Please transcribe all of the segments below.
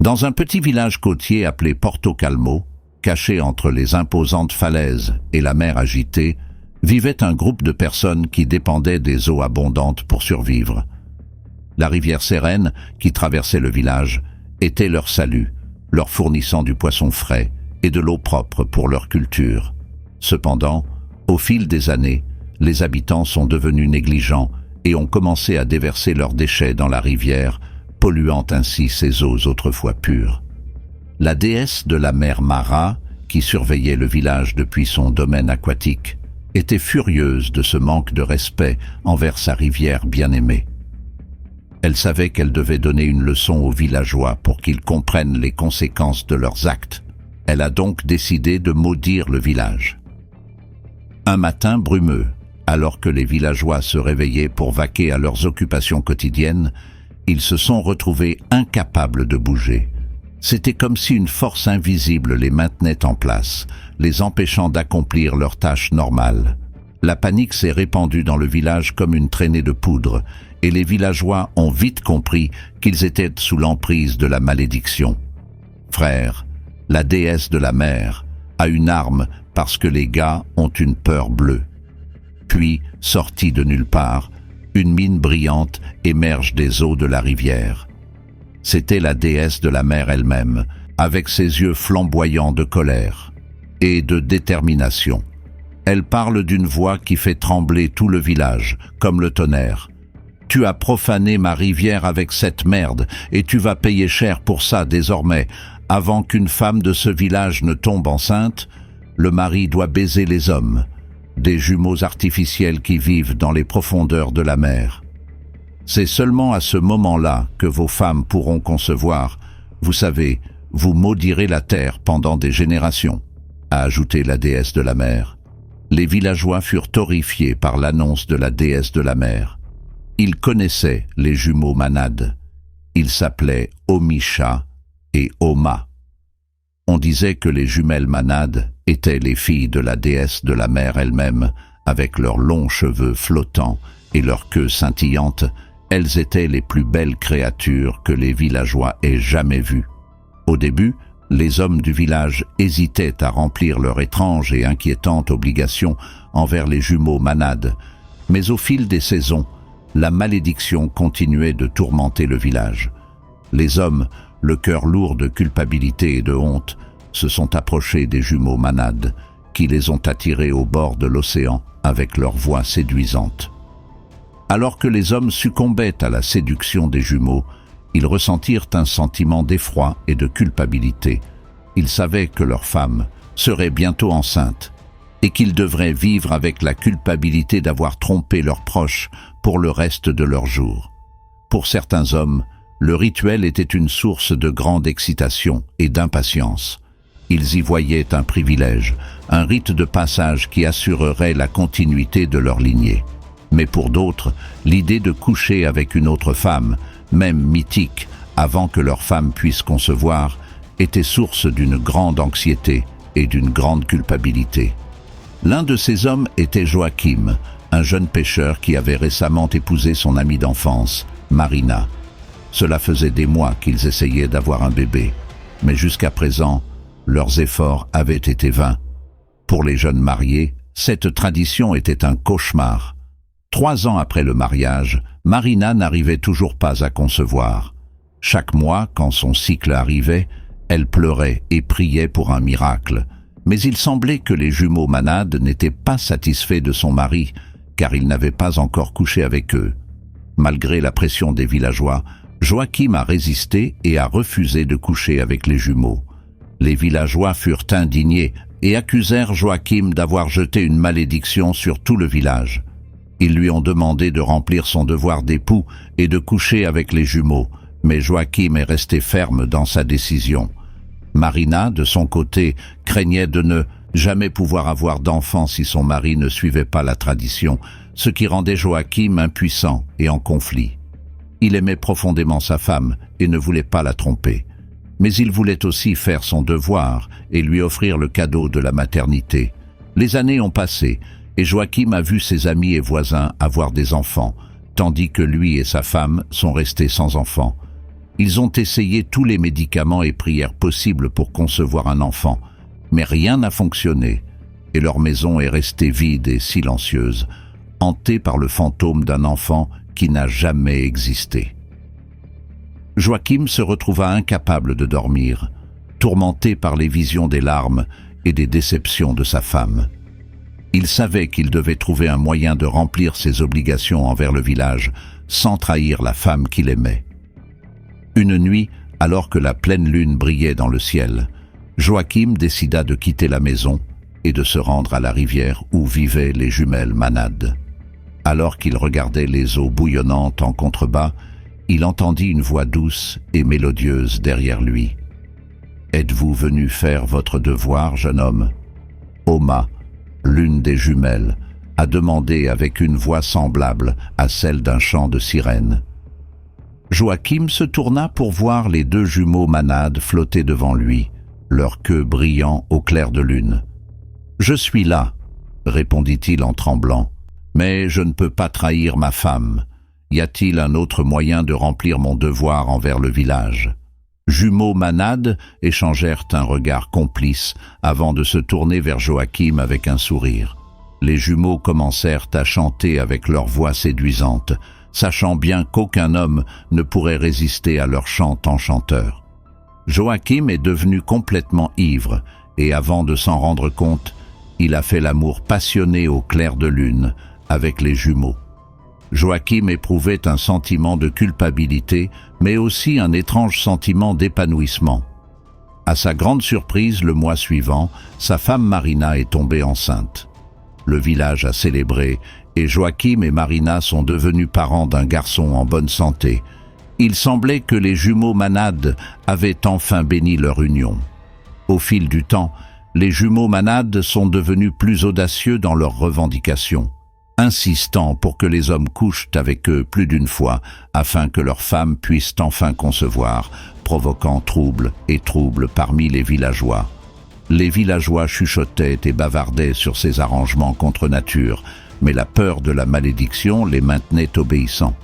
Dans un petit village côtier appelé Porto Calmo, caché entre les imposantes falaises et la mer agitée, vivait un groupe de personnes qui dépendaient des eaux abondantes pour survivre. La rivière Sereine, qui traversait le village, était leur salut, leur fournissant du poisson frais et de l'eau propre pour leur culture. Cependant, au fil des années, les habitants sont devenus négligents et ont commencé à déverser leurs déchets dans la rivière, polluant ainsi ses eaux autrefois pures. La déesse de la mer Mara, qui surveillait le village depuis son domaine aquatique, était furieuse de ce manque de respect envers sa rivière bien-aimée. Elle savait qu'elle devait donner une leçon aux villageois pour qu'ils comprennent les conséquences de leurs actes. Elle a donc décidé de maudire le village. Un matin brumeux, alors que les villageois se réveillaient pour vaquer à leurs occupations quotidiennes, ils se sont retrouvés incapables de bouger. C'était comme si une force invisible les maintenait en place, les empêchant d'accomplir leurs tâches normales. La panique s'est répandue dans le village comme une traînée de poudre, et les villageois ont vite compris qu'ils étaient sous l'emprise de la malédiction. Frère, la déesse de la mer a une arme parce que les gars ont une peur bleue. Puis, sortie de nulle part, une mine brillante émerge des eaux de la rivière. C'était la déesse de la mer elle-même, avec ses yeux flamboyants de colère et de détermination. Elle parle d'une voix qui fait trembler tout le village, comme le tonnerre. « Tu as profané ma rivière avec cette merde, et tu vas payer cher pour ça désormais. Avant qu'une femme de ce village ne tombe enceinte, le mari doit baiser les hommes, des jumeaux artificiels qui vivent dans les profondeurs de la mer. C'est seulement à ce moment-là que vos femmes pourront concevoir. Vous savez, vous maudirez la terre pendant des générations, » a ajouté la déesse de la mer. Les villageois furent horrifiés par l'annonce de la déesse de la mer. Ils connaissaient les jumeaux Manades. Ils s'appelaient Omisha et Oma. On disait que les jumelles Manades étaient les filles de la déesse de la mer elle-même, avec leurs longs cheveux flottants et leur queue scintillante. Elles étaient les plus belles créatures que les villageois aient jamais vues. Au début, les hommes du village hésitaient à remplir leur étrange et inquiétante obligation envers les jumeaux Manades, mais au fil des saisons, la malédiction continuait de tourmenter le village. Les hommes, le cœur lourd de culpabilité et de honte, se sont approchés des jumeaux Manades, qui les ont attirés au bord de l'océan avec leur voix séduisante. Alors que les hommes succombaient à la séduction des jumeaux, ils ressentirent un sentiment d'effroi et de culpabilité. Ils savaient que leur femme serait bientôt enceinte et qu'ils devraient vivre avec la culpabilité d'avoir trompé leurs proches pour le reste de leurs jours. Pour certains hommes, le rituel était une source de grande excitation et d'impatience. Ils y voyaient un privilège, un rite de passage qui assurerait la continuité de leur lignée. Mais pour d'autres, l'idée de coucher avec une autre femme, même mythique, avant que leur femme puisse concevoir, était source d'une grande anxiété et d'une grande culpabilité. L'un de ces hommes était Joachim, un jeune pêcheur qui avait récemment épousé son amie d'enfance, Marina. Cela faisait des mois qu'ils essayaient d'avoir un bébé, mais jusqu'à présent, leurs efforts avaient été vains. Pour les jeunes mariés, cette tradition était un cauchemar. 3 ans après le mariage, Marina n'arrivait toujours pas à concevoir. Chaque mois, quand son cycle arrivait, elle pleurait et priait pour un miracle. Mais il semblait que les jumeaux Manades n'étaient pas satisfaits de son mari, car il n'avait pas encore couché avec eux. Malgré la pression des villageois, Joachim a résisté et a refusé de coucher avec les jumeaux. Les villageois furent indignés et accusèrent Joachim d'avoir jeté une malédiction sur tout le village. Ils lui ont demandé de remplir son devoir d'époux et de coucher avec les jumeaux, mais Joachim est resté ferme dans sa décision. Marina, de son côté, craignait de ne jamais pouvoir avoir d'enfant si son mari ne suivait pas la tradition, ce qui rendait Joachim impuissant et en conflit. Il aimait profondément sa femme et ne voulait pas la tromper. Mais il voulait aussi faire son devoir et lui offrir le cadeau de la maternité. Les années ont passé et Joachim a vu ses amis et voisins avoir des enfants, tandis que lui et sa femme sont restés sans enfants. Ils ont essayé tous les médicaments et prières possibles pour concevoir un enfant, mais rien n'a fonctionné, et leur maison est restée vide et silencieuse, hantée par le fantôme d'un enfant qui n'a jamais existé. Joachim se retrouva incapable de dormir, tourmenté par les visions des larmes et des déceptions de sa femme. Il savait qu'il devait trouver un moyen de remplir ses obligations envers le village sans trahir la femme qu'il aimait. Une nuit, alors que la pleine lune brillait dans le ciel, Joachim décida de quitter la maison et de se rendre à la rivière où vivaient les jumelles Manad. Alors qu'il regardait les eaux bouillonnantes en contrebas, il entendit une voix douce et mélodieuse derrière lui. « Êtes-vous venu faire votre devoir, jeune homme ?» Oma, l'une des jumelles, a demandé avec une voix semblable à celle d'un chant de sirène. Joachim se tourna pour voir les deux jumeaux Manad flotter devant lui, leur queue brillant au clair de lune. « Je suis là, » répondit-il en tremblant, « mais je ne peux pas trahir ma femme. Y a-t-il un autre moyen de remplir mon devoir envers le village ?» Jumeaux Manad échangèrent un regard complice avant de se tourner vers Joachim avec un sourire. Les jumeaux commencèrent à chanter avec leur voix séduisante, sachant bien qu'aucun homme ne pourrait résister à leur chant enchanteur. Joachim est devenu complètement ivre et avant de s'en rendre compte, il a fait l'amour passionné au clair de lune avec les jumeaux. Joachim éprouvait un sentiment de culpabilité, mais aussi un étrange sentiment d'épanouissement. À sa grande surprise, le mois suivant, sa femme Marina est tombée enceinte. Le village a célébré et Joachim et Marina sont devenus parents d'un garçon en bonne santé. Il semblait que les jumeaux Manad avaient enfin béni leur union. Au fil du temps, les jumeaux Manad sont devenus plus audacieux dans leurs revendications, insistant pour que les hommes couchent avec eux plus d'une fois afin que leurs femmes puissent enfin concevoir, provoquant trouble et trouble parmi les villageois. Les villageois chuchotaient et bavardaient sur ces arrangements contre nature, mais la peur de la malédiction les maintenait obéissants.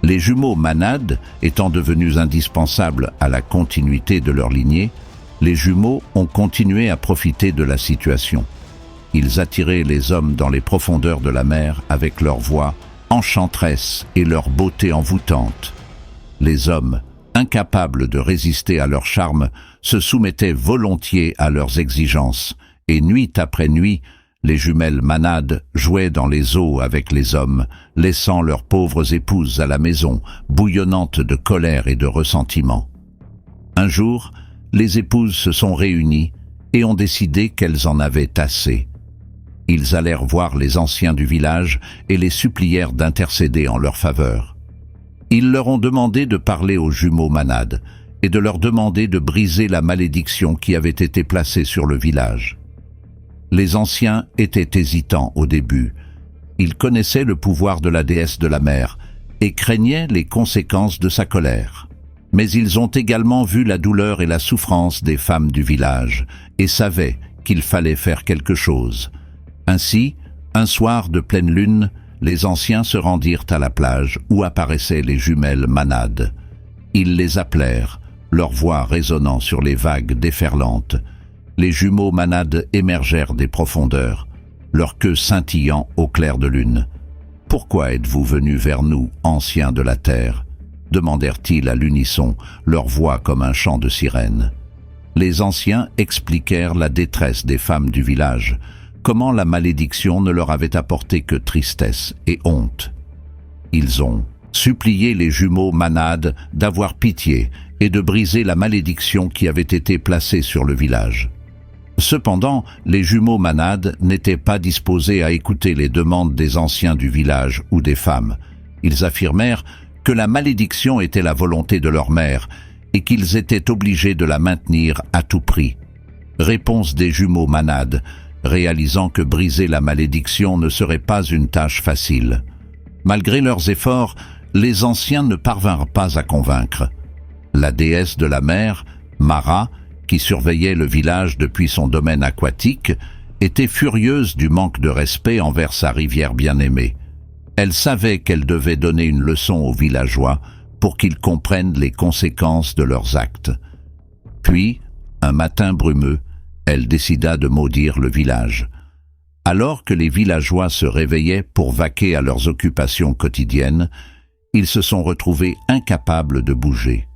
Les jumeaux Manad étant devenus indispensables à la continuité de leur lignée, les jumeaux ont continué à profiter de la situation. Ils attiraient les hommes dans les profondeurs de la mer avec leur voix enchanteresse et leur beauté envoûtante. Les hommes, incapables de résister à leur charme, se soumettaient volontiers à leurs exigences, et nuit après nuit, les jumelles Manad jouaient dans les eaux avec les hommes, laissant leurs pauvres épouses à la maison, bouillonnantes de colère et de ressentiment. Un jour, les épouses se sont réunies et ont décidé qu'elles en avaient assez. Ils allèrent voir les anciens du village et les supplièrent d'intercéder en leur faveur. Ils leur ont demandé de parler aux jumeaux Manad et de leur demander de briser la malédiction qui avait été placée sur le village. Les anciens étaient hésitants au début. Ils connaissaient le pouvoir de la déesse de la mer et craignaient les conséquences de sa colère. Mais ils ont également vu la douleur et la souffrance des femmes du village et savaient qu'il fallait faire quelque chose. Ainsi, un soir de pleine lune, les anciens se rendirent à la plage où apparaissaient les jumelles Manad. Ils les appelèrent, leur voix résonnant sur les vagues déferlantes. Les jumeaux Manad émergèrent des profondeurs, leur queue scintillant au clair de lune. « Pourquoi êtes-vous venus vers nous, anciens de la terre ?» demandèrent-ils à l'unisson, leur voix comme un chant de sirène. Les anciens expliquèrent la détresse des femmes du village, comment la malédiction ne leur avait apporté que tristesse et honte. Ils ont supplié les jumeaux Manad d'avoir pitié et de briser la malédiction qui avait été placée sur le village. Cependant, les jumeaux Manad n'étaient pas disposés à écouter les demandes des anciens du village ou des femmes. Ils affirmèrent que la malédiction était la volonté de leur mère et qu'ils étaient obligés de la maintenir à tout prix. Réponse des jumeaux Manad, réalisant que briser la malédiction ne serait pas une tâche facile. Malgré leurs efforts, les anciens ne parvinrent pas à convaincre. La déesse de la mer, Mara, qui surveillait le village depuis son domaine aquatique, était furieuse du manque de respect envers sa rivière bien-aimée. Elle savait qu'elle devait donner une leçon aux villageois pour qu'ils comprennent les conséquences de leurs actes. Puis, un matin brumeux, elle décida de maudire le village. Alors que les villageois se réveillaient pour vaquer à leurs occupations quotidiennes, ils se sont retrouvés incapables de bouger.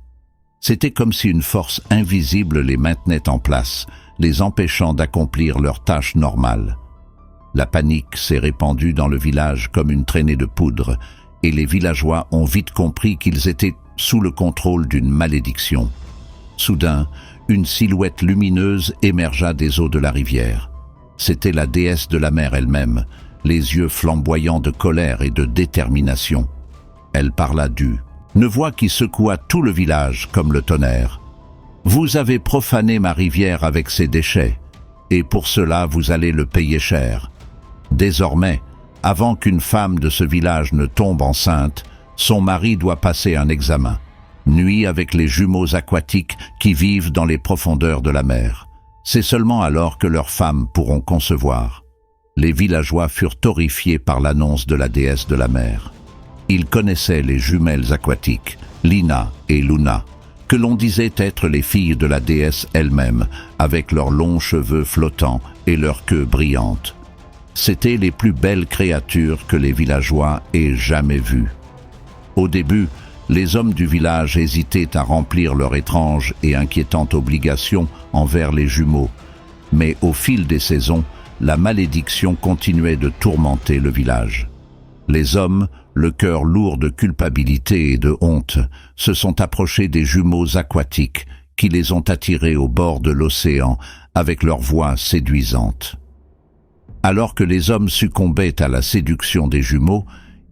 C'était comme si une force invisible les maintenait en place, les empêchant d'accomplir leurs tâches normales. La panique s'est répandue dans le village comme une traînée de poudre, et les villageois ont vite compris qu'ils étaient sous le contrôle d'une malédiction. Soudain, une silhouette lumineuse émergea des eaux de la rivière. C'était la déesse de la mer elle-même, les yeux flamboyants de colère et de détermination. Elle parla d'une voix qui secoua tout le village comme le tonnerre. « Vous avez profané ma rivière avec ses déchets, et pour cela vous allez le payer cher. Désormais, avant qu'une femme de ce village ne tombe enceinte, son mari doit passer un examen. Nuit avec les jumeaux aquatiques qui vivent dans les profondeurs de la mer. C'est seulement alors que leurs femmes pourront concevoir. » Les villageois furent horrifiés par l'annonce de la déesse de la mer. Ils connaissaient les jumelles aquatiques, Lina et Luna, que l'on disait être les filles de la déesse elle-même, avec leurs longs cheveux flottants et leur queue brillante. C'étaient les plus belles créatures que les villageois aient jamais vues. Au début, les hommes du village hésitaient à remplir leur étrange et inquiétante obligation envers les jumeaux, mais au fil des saisons, la malédiction continuait de tourmenter le village. Les hommes, le cœur lourd de culpabilité et de honte, se sont approchés des jumeaux aquatiques qui les ont attirés au bord de l'océan avec leur voix séduisante. Alors que les hommes succombaient à la séduction des jumeaux,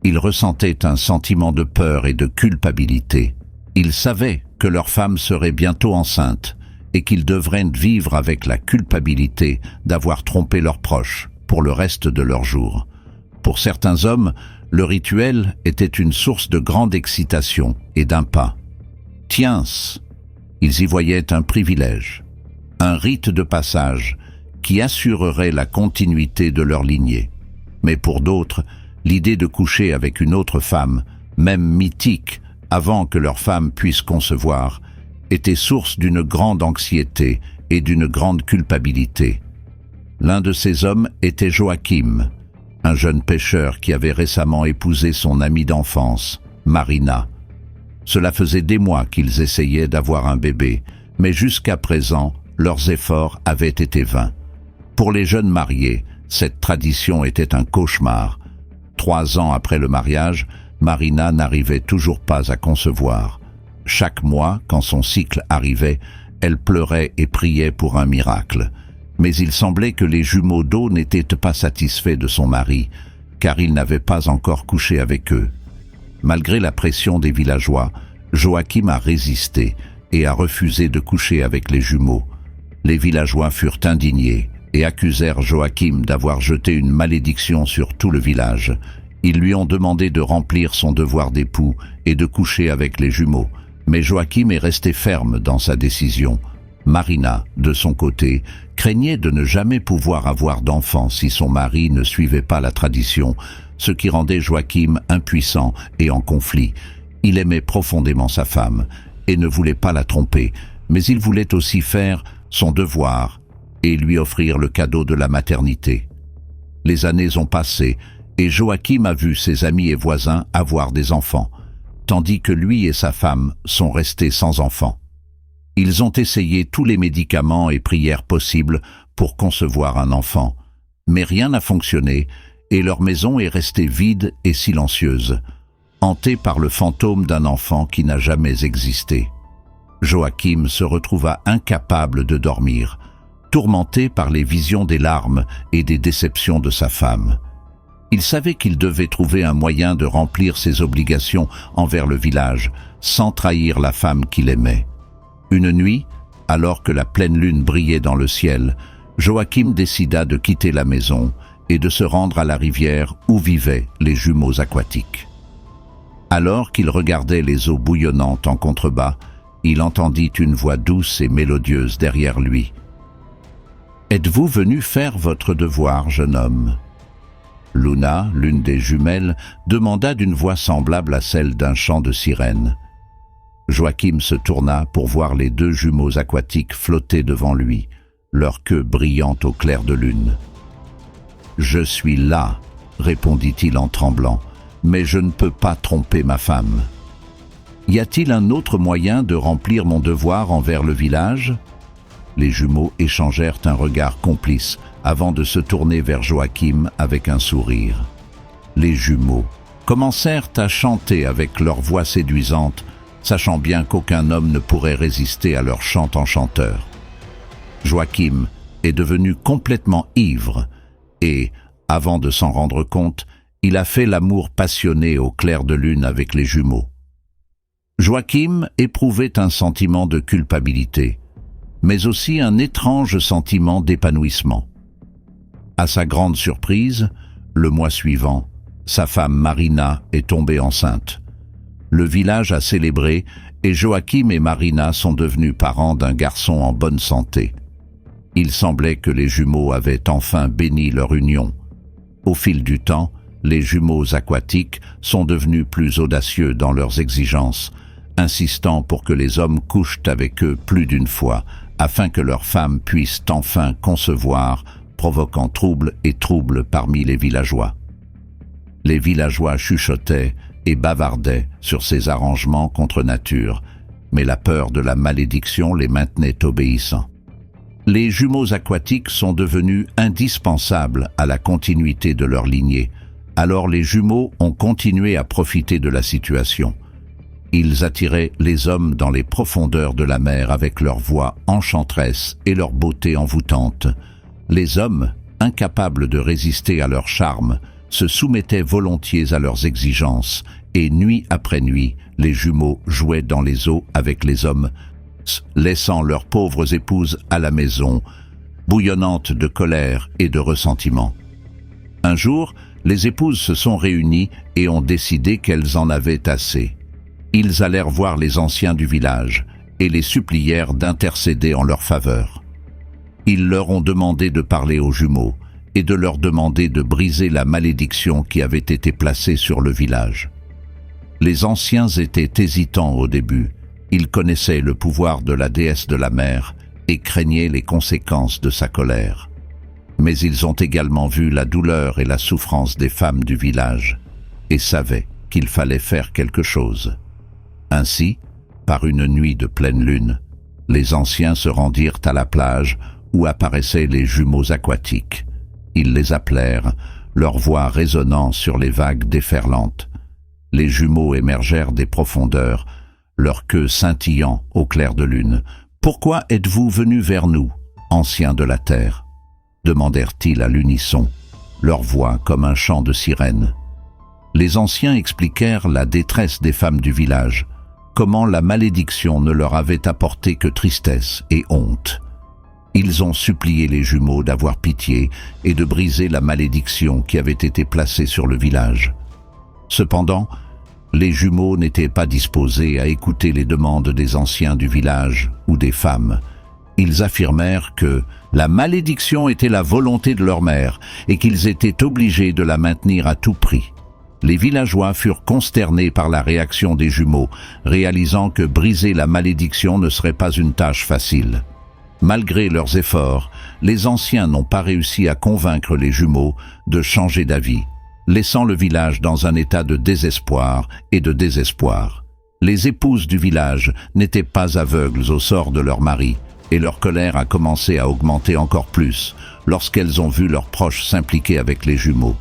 ils ressentaient un sentiment de peur et de culpabilité. Ils savaient que leur femme serait bientôt enceinte et qu'ils devraient vivre avec la culpabilité d'avoir trompé leurs proches pour le reste de leurs jours. Pour certains hommes, le rituel était une source de grande excitation et d'impact. Tiens, ils y voyaient un privilège, un rite de passage qui assurerait la continuité de leur lignée. Mais pour d'autres, l'idée de coucher avec une autre femme, même mythique, avant que leur femme puisse concevoir, était source d'une grande anxiété et d'une grande culpabilité. L'un de ces hommes était Joachim, un jeune pêcheur qui avait récemment épousé son amie d'enfance, Marina. Cela faisait des mois qu'ils essayaient d'avoir un bébé, mais jusqu'à présent, leurs efforts avaient été vains. Pour les jeunes mariés, cette tradition était un cauchemar. 3 ans après le mariage, Marina n'arrivait toujours pas à concevoir. Chaque mois, quand son cycle arrivait, elle pleurait et priait pour un miracle. Mais il semblait que les jumeaux d'eau n'étaient pas satisfaits de son mari, car il n'avait pas encore couché avec eux. Malgré la pression des villageois, Joachim a résisté et a refusé de coucher avec les jumeaux. Les villageois furent indignés et accusèrent Joachim d'avoir jeté une malédiction sur tout le village. Ils lui ont demandé de remplir son devoir d'époux et de coucher avec les jumeaux, mais Joachim est resté ferme dans sa décision. Marina, de son côté, craignait de ne jamais pouvoir avoir d'enfant si son mari ne suivait pas la tradition, ce qui rendait Joachim impuissant et en conflit. Il aimait profondément sa femme et ne voulait pas la tromper, mais il voulait aussi faire son devoir et lui offrir le cadeau de la maternité. Les années ont passé et Joachim a vu ses amis et voisins avoir des enfants, tandis que lui et sa femme sont restés sans enfants. Ils ont essayé tous les médicaments et prières possibles pour concevoir un enfant, mais rien n'a fonctionné et leur maison est restée vide et silencieuse, hantée par le fantôme d'un enfant qui n'a jamais existé. Joachim se retrouva incapable de dormir, tourmenté par les visions des larmes et des déceptions de sa femme. Il savait qu'il devait trouver un moyen de remplir ses obligations envers le village, sans trahir la femme qu'il aimait. Une nuit, alors que la pleine lune brillait dans le ciel, Joachim décida de quitter la maison et de se rendre à la rivière où vivaient les jumeaux aquatiques. Alors qu'il regardait les eaux bouillonnantes en contrebas, il entendit une voix douce et mélodieuse derrière lui. « Êtes-vous venu faire votre devoir, jeune homme ?» Luna, l'une des jumelles, demanda d'une voix semblable à celle d'un chant de sirène. Joachim se tourna pour voir les deux jumeaux aquatiques flotter devant lui, leur queue brillant au clair de lune. « Je suis là, répondit-il en tremblant, mais je ne peux pas tromper ma femme. Y a-t-il un autre moyen de remplir mon devoir envers le village ?» Les jumeaux échangèrent un regard complice avant de se tourner vers Joachim avec un sourire. Les jumeaux commencèrent à chanter avec leur voix séduisante, sachant bien qu'aucun homme ne pourrait résister à leur chant enchanteur. Joachim est devenu complètement ivre et, avant de s'en rendre compte, il a fait l'amour passionné au clair de lune avec les jumeaux. Joachim éprouvait un sentiment de culpabilité, mais aussi un étrange sentiment d'épanouissement. À sa grande surprise, le mois suivant, sa femme Marina est tombée enceinte. Le village a célébré et Joachim et Marina sont devenus parents d'un garçon en bonne santé. Il semblait que les jumeaux avaient enfin béni leur union. Au fil du temps, les jumeaux aquatiques sont devenus plus audacieux dans leurs exigences, insistant pour que les hommes couchent avec eux plus d'une fois, afin que leurs femmes puissent enfin concevoir, provoquant trouble et trouble parmi les villageois. Les villageois chuchotaient et bavardaient sur ces arrangements contre nature, mais la peur de la malédiction les maintenait obéissants. Les jumeaux aquatiques sont devenus indispensables à la continuité de leur lignée, alors les jumeaux ont continué à profiter de la situation. Ils attiraient les hommes dans les profondeurs de la mer avec leur voix enchanteresse et leur beauté envoûtante. Les hommes, incapables de résister à leur charme, se soumettaient volontiers à leurs exigences, et nuit après nuit, les jumeaux jouaient dans les eaux avec les hommes, laissant leurs pauvres épouses à la maison, bouillonnantes de colère et de ressentiment. Un jour, les épouses se sont réunies et ont décidé qu'elles en avaient assez. Ils allèrent voir les anciens du village et les supplièrent d'intercéder en leur faveur. Ils leur ont demandé de parler aux jumeaux et de leur demander de briser la malédiction qui avait été placée sur le village. Les anciens étaient hésitants au début. Ils connaissaient le pouvoir de la déesse de la mer et craignaient les conséquences de sa colère. Mais ils ont également vu la douleur et la souffrance des femmes du village et savaient qu'il fallait faire quelque chose. Ainsi, par une nuit de pleine lune, les anciens se rendirent à la plage où apparaissaient les jumeaux aquatiques. Ils les appelèrent, leur voix résonnant sur les vagues déferlantes. Les jumeaux émergèrent des profondeurs, leur queue scintillant au clair de lune. « Pourquoi êtes-vous venus vers nous, anciens de la terre ?» demandèrent-ils à l'unisson, leur voix comme un chant de sirène. Les anciens expliquèrent la détresse des femmes du village, comment la malédiction ne leur avait apporté que tristesse et honte. Ils ont supplié les jumeaux d'avoir pitié et de briser la malédiction qui avait été placée sur le village. Cependant, les jumeaux n'étaient pas disposés à écouter les demandes des anciens du village ou des femmes. Ils affirmèrent que la malédiction était la volonté de leur mère et qu'ils étaient obligés de la maintenir à tout prix. Les villageois furent consternés par la réaction des jumeaux, réalisant que briser la malédiction ne serait pas une tâche facile. Malgré leurs efforts, les anciens n'ont pas réussi à convaincre les jumeaux de changer d'avis, laissant le village dans un état de désespoir et de désespoir. Les épouses du village n'étaient pas aveugles au sort de leur mari, et leur colère a commencé à augmenter encore plus lorsqu'elles ont vu leurs proches s'impliquer avec les jumeaux.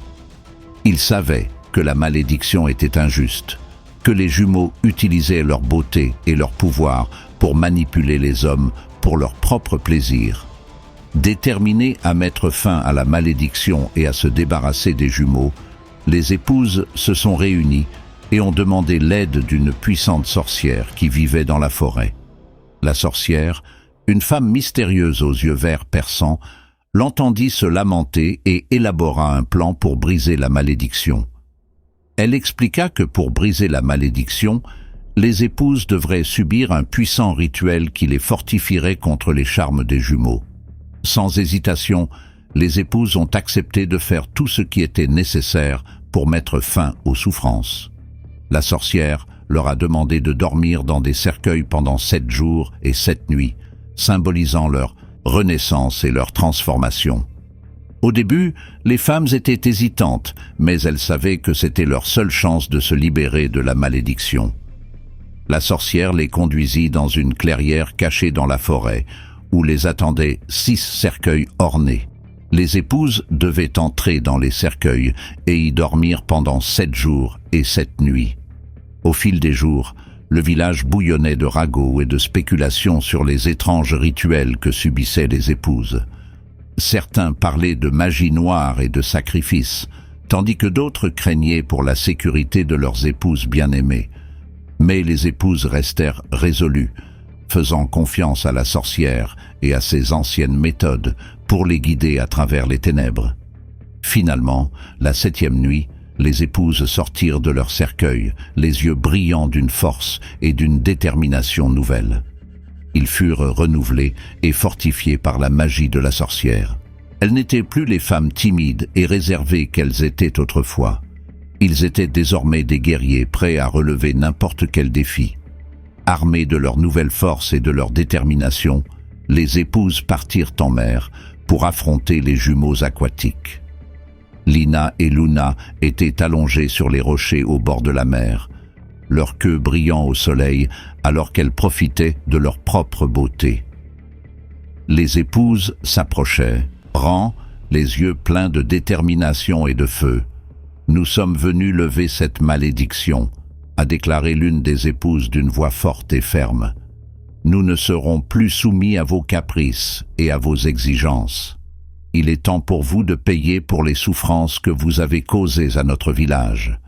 Ils savaient que la malédiction était injuste, que les jumeaux utilisaient leur beauté et leur pouvoir pour manipuler les hommes pour leur propre plaisir. Déterminés à mettre fin à la malédiction et à se débarrasser des jumeaux, les épouses se sont réunies et ont demandé l'aide d'une puissante sorcière qui vivait dans la forêt. La sorcière, une femme mystérieuse aux yeux verts perçants, l'entendit se lamenter et élabora un plan pour briser la malédiction. Elle expliqua que pour briser la malédiction, les épouses devraient subir un puissant rituel qui les fortifierait contre les charmes des jumeaux. Sans hésitation, les épouses ont accepté de faire tout ce qui était nécessaire pour mettre fin aux souffrances. La sorcière leur a demandé de dormir dans des cercueils pendant 7 jours et 7 nuits, symbolisant leur renaissance et leur transformation. Au début, les femmes étaient hésitantes, mais elles savaient que c'était leur seule chance de se libérer de la malédiction. La sorcière les conduisit dans une clairière cachée dans la forêt, où les attendaient 6 cercueils ornés. Les épouses devaient entrer dans les cercueils et y dormir pendant 7 jours et 7 nuits. Au fil des jours, le village bouillonnait de ragots et de spéculations sur les étranges rituels que subissaient les épouses. Certains parlaient de magie noire et de sacrifices, tandis que d'autres craignaient pour la sécurité de leurs épouses bien-aimées. Mais les épouses restèrent résolues, faisant confiance à la sorcière et à ses anciennes méthodes pour les guider à travers les ténèbres. Finalement, la 7e nuit, les épouses sortirent de leur cercueil, les yeux brillants d'une force et d'une détermination nouvelle. Ils furent renouvelés et fortifiés par la magie de la sorcière. Elles n'étaient plus les femmes timides et réservées qu'elles étaient autrefois. Ils étaient désormais des guerriers prêts à relever n'importe quel défi. Armées de leur nouvelle force et de leur détermination, les épouses partirent en mer pour affronter les jumeaux aquatiques. Lina et Luna étaient allongées sur les rochers au bord de la mer, leur queue brillant au soleil alors qu'elles profitaient de leur propre beauté. Les épouses s'approchaient, rang, les yeux pleins de détermination et de feu. « Nous sommes venus lever cette malédiction », a déclaré l'une des épouses d'une voix forte et ferme. « Nous ne serons plus soumis à vos caprices et à vos exigences. Il est temps pour vous de payer pour les souffrances que vous avez causées à notre village. »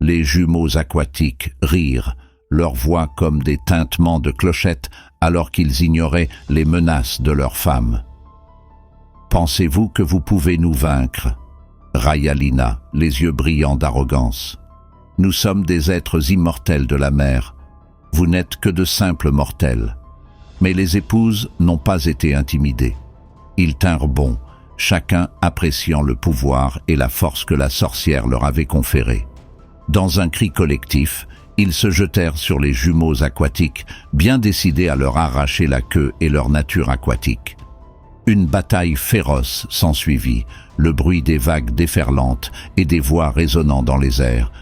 Les jumeaux aquatiques rirent, leur voix comme des tintements de clochettes alors qu'ils ignoraient les menaces de leurs femmes. « Pensez-vous que vous pouvez nous vaincre ?» railla Lina, les yeux brillants d'arrogance. « Nous sommes des êtres immortels de la mer. Vous n'êtes que de simples mortels. » Mais les épouses n'ont pas été intimidées. Ils tinrent bon, chacun appréciant le pouvoir et la force que la sorcière leur avait conférée. Dans un cri collectif, ils se jetèrent sur les jumeaux aquatiques, bien décidés à leur arracher la queue et leur nature aquatique. Une bataille féroce s'ensuivit, le bruit des vagues déferlantes et des voix résonnant dans les airs.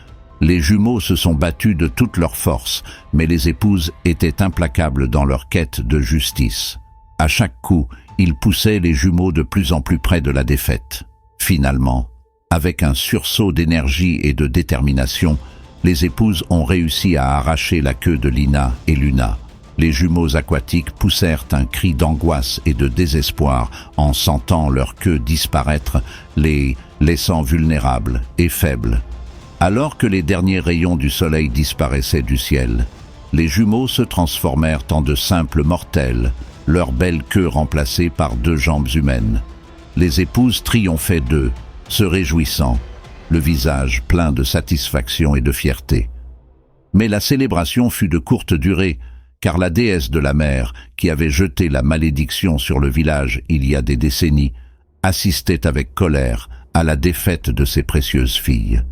Les jumeaux se sont battus de toute leur force, mais les épouses étaient implacables dans leur quête de justice. À chaque coup, ils poussaient les jumeaux de plus en plus près de la défaite. Finalement, avec un sursaut d'énergie et de détermination, les épouses ont réussi à arracher la queue de Lina et Luna. Les jumeaux aquatiques poussèrent un cri d'angoisse et de désespoir en sentant leur queue disparaître, les laissant vulnérables et faibles. Alors que les derniers rayons du soleil disparaissaient du ciel, les jumeaux se transformèrent en de simples mortels, leur belle queue remplacée par 2 jambes humaines. Les épouses triomphaient d'eux, se réjouissant, le visage plein de satisfaction et de fierté. Mais la célébration fut de courte durée, car la déesse de la mer, qui avait jeté la malédiction sur le village il y a des décennies, assistait avec colère à la défaite de ses précieuses filles.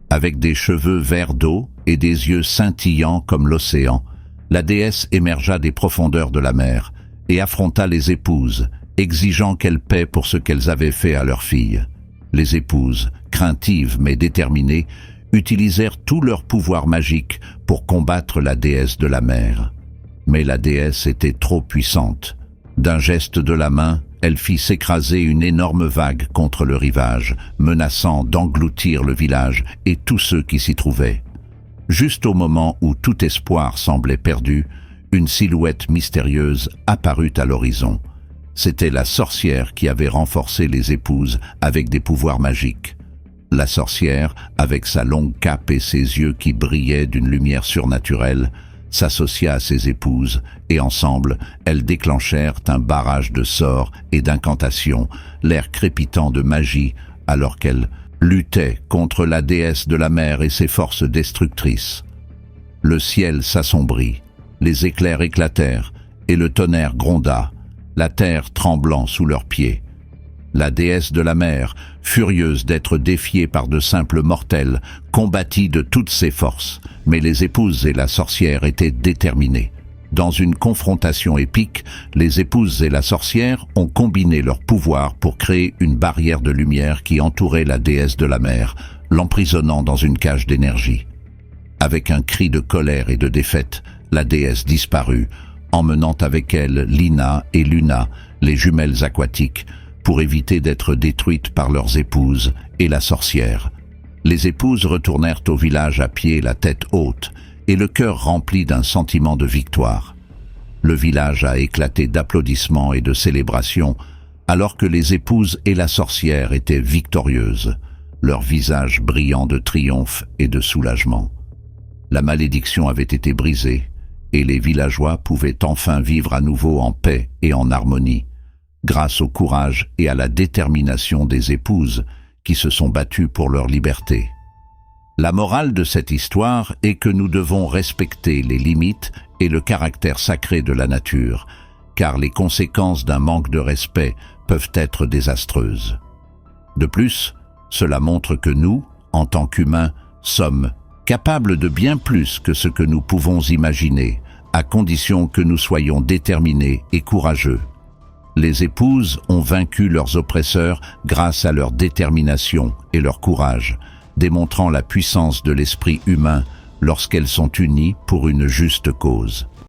Avec des cheveux verts d'eau et des yeux scintillants comme l'océan, la déesse émergea des profondeurs de la mer et affronta les épouses, exigeant qu'elles paient pour ce qu'elles avaient fait à leurs filles. Les épouses, craintives mais déterminées, utilisèrent tout leur pouvoir magique pour combattre la déesse de la mer. Mais la déesse était trop puissante. D'un geste de la main, elle fit s'écraser une énorme vague contre le rivage, menaçant d'engloutir le village et tous ceux qui s'y trouvaient. Juste au moment où tout espoir semblait perdu, une silhouette mystérieuse apparut à l'horizon. C'était la sorcière qui avait renforcé les épouses avec des pouvoirs magiques. La sorcière, avec sa longue cape et ses yeux qui brillaient d'une lumière surnaturelle, s'associa à ses épouses et ensemble, elles déclenchèrent un barrage de sorts et d'incantations, l'air crépitant de magie, alors qu'elles luttaient contre la déesse de la mer et ses forces destructrices. Le ciel s'assombrit, les éclairs éclatèrent et le tonnerre gronda, la terre tremblant sous leurs pieds. La déesse de la mer, furieuse d'être défiée par de simples mortels, combattit de toutes ses forces, mais les épouses et la sorcière étaient déterminées. Dans une confrontation épique, les épouses et la sorcière ont combiné leurs pouvoirs pour créer une barrière de lumière qui entourait la déesse de la mer, l'emprisonnant dans une cage d'énergie. Avec un cri de colère et de défaite, la déesse disparut, emmenant avec elle Lina et Luna, les jumelles aquatiques, pour éviter d'être détruites par leurs épouses et la sorcière. Les épouses retournèrent au village à pied, la tête haute, et le cœur rempli d'un sentiment de victoire. Le village a éclaté d'applaudissements et de célébrations, alors que les épouses et la sorcière étaient victorieuses, leurs visages brillants de triomphe et de soulagement. La malédiction avait été brisée, et les villageois pouvaient enfin vivre à nouveau en paix et en harmonie, grâce au courage et à la détermination des épouses qui se sont battues pour leur liberté. La morale de cette histoire est que nous devons respecter les limites et le caractère sacré de la nature, car les conséquences d'un manque de respect peuvent être désastreuses. De plus, cela montre que nous, en tant qu'humains, sommes capables de bien plus que ce que nous pouvons imaginer, à condition que nous soyons déterminés et courageux. Les épouses ont vaincu leurs oppresseurs grâce à leur détermination et leur courage, démontrant la puissance de l'esprit humain lorsqu'elles sont unies pour une juste cause.